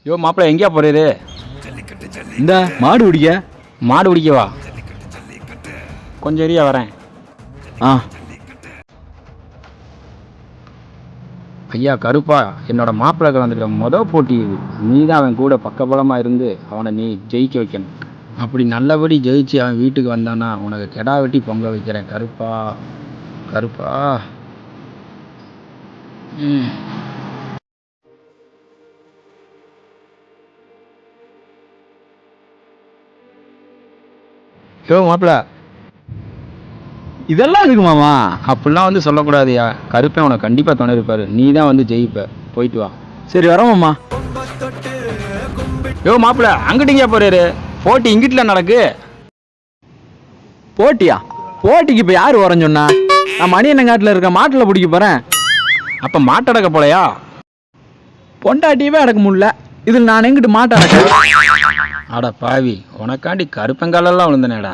யோ மாப்பிள்ள எங்கேயா போறாரு? இந்த மாடு பிடிக்க. மாடு பிடிக்கவா? கொஞ்சம் ஏரியா வரேன். ஆ ஐயா கருப்பா, என்னோட மாப்பிள்ளைக்கு வந்துருக்க மொதல் போட்டி இது. நீ தான் அவன் கூட பக்கபலமாக இருந்து அவனை நீ ஜெயிக்க வைக்கணும். அப்படி நல்லபடி ஜெயிச்சு அவன் வீட்டுக்கு வந்தானா உனக்கு கெடா வெட்டி பொங்க வைக்கிறேன் கருப்பா. கருப்பா. ம். யோ மாப்பிள்ள, இதெல்லாம் இருக்கு மாமா. அப்படிலாம் வந்து சொல்லக்கூடாதுயா. கருப்பேன் உனக்கு கண்டிப்பாக துணை இருப்பாரு. நீ தான் வந்து ஜெயிப்ப. போயிட்டு வா. சரி வரோம் மாமா. யோ மாப்பிள்ள, அங்கிட்டீங்க போறாரு. போட்டி இங்கிட்டில் நடக்கு. போட்டியா? போட்டிக்கு இப்போ யார் வரேன்னு சொன்னா? நான் மணியண்ணங்காட்டில் இருக்க மாட்டில் பிடிக்க போகிறேன். அப்போ மாட்டடக்க போலையா? பொண்டாட்டியவே அடக்க முடியல, இதில் நான் எங்கிட்டு மாட்டை அடக்க? அட பாவி, உனக்காண்டி கருப்பங்காலெல்லாம் விழுந்தனேடா.